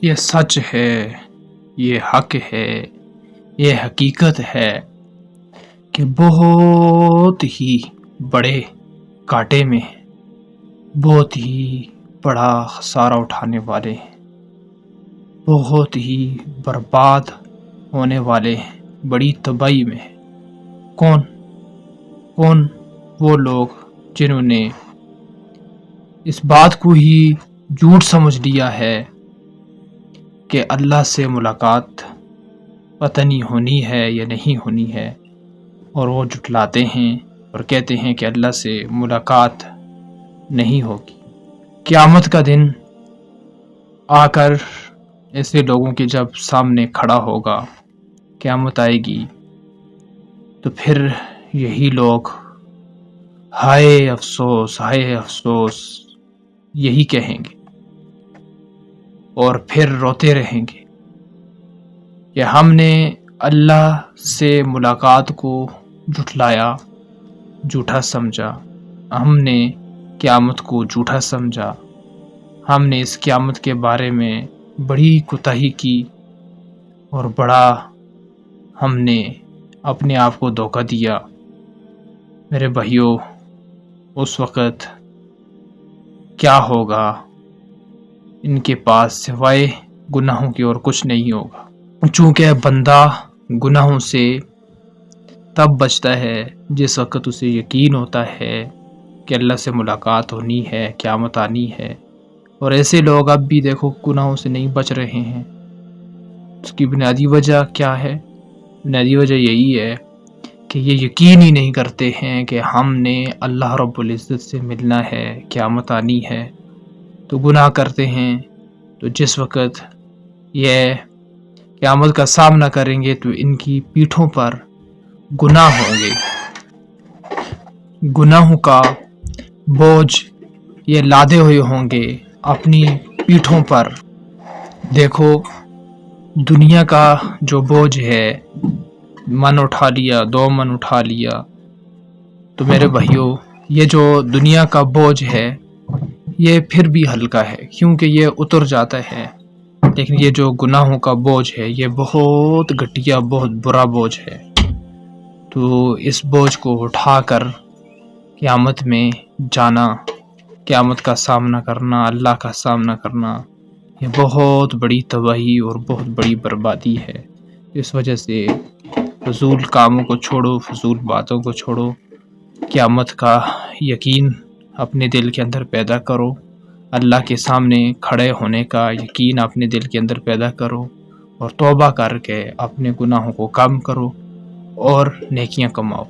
یہ سچ ہے، یہ حق ہے، یہ حقیقت ہے کہ بہت ہی بڑے کانٹے میں بہت ہی بڑا خسارہ اٹھانے والے ہیں، بہت ہی برباد ہونے والے ہیں، بڑی تباہی میں کون وہ لوگ جنہوں نے اس بات کو ہی جھوٹ سمجھ لیا ہے کہ اللہ سے ملاقات پتہ نہیں ہونی ہے یا نہیں ہونی ہے، اور وہ جھٹلاتے ہیں اور کہتے ہیں کہ اللہ سے ملاقات نہیں ہوگی۔ قیامت کا دن آ کر ایسے لوگوں کے جب سامنے کھڑا ہوگا، قیامت آئے گی، تو پھر یہی لوگ ہائے افسوس ہائے افسوس یہی کہیں گے اور پھر روتے رہیں گے کہ ہم نے اللہ سے ملاقات کو جھٹلایا، جھوٹا سمجھا، ہم نے قیامت کو جھوٹا سمجھا، ہم نے اس قیامت کے بارے میں بڑی کوتاہی کی اور بڑا ہم نے اپنے آپ کو دھوکہ دیا۔ میرے بھائیوں، اس وقت کیا ہوگا؟ ان کے پاس سوائے گناہوں کی اور کچھ نہیں ہوگا، چونکہ بندہ گناہوں سے تب بچتا ہے جس وقت اسے یقین ہوتا ہے کہ اللہ سے ملاقات ہونی ہے، قیامت آنی ہے۔ اور ایسے لوگ اب بھی دیکھو گناہوں سے نہیں بچ رہے ہیں۔ اس کی بنیادی وجہ کیا ہے؟ بنیادی وجہ یہی ہے کہ یہ یقین ہی نہیں کرتے ہیں کہ ہم نے اللہ رب العزت سے ملنا ہے، قیامت آنی ہے، تو گناہ کرتے ہیں۔ تو جس وقت یہ قیامت کا سامنا کریں گے تو ان کی پیٹھوں پر گناہ ہوں گے، گناہوں کا بوجھ یہ لادے ہوئے ہوں گے اپنی پیٹھوں پر۔ دیکھو دنیا کا جو بوجھ ہے، من اٹھا لیا، 2 من اٹھا لیا، تو میرے بھائیوں یہ جو دنیا کا بوجھ ہے یہ پھر بھی ہلکا ہے کیونکہ یہ اتر جاتا ہے، لیکن یہ جو گناہوں کا بوجھ ہے یہ بہت گھٹیا، بہت برا بوجھ ہے۔ تو اس بوجھ کو اٹھا کر قیامت میں جانا، قیامت کا سامنا کرنا، اللہ کا سامنا کرنا، یہ بہت بڑی تباہی اور بہت بڑی بربادی ہے۔ اس وجہ سے فضول کاموں کو چھوڑو، فضول باتوں کو چھوڑو، قیامت کا یقین اپنے دل کے اندر پیدا کرو، اللہ کے سامنے کھڑے ہونے کا یقین اپنے دل کے اندر پیدا کرو، اور توبہ کر کے اپنے گناہوں کو کم کرو اور نیکیاں کماؤ۔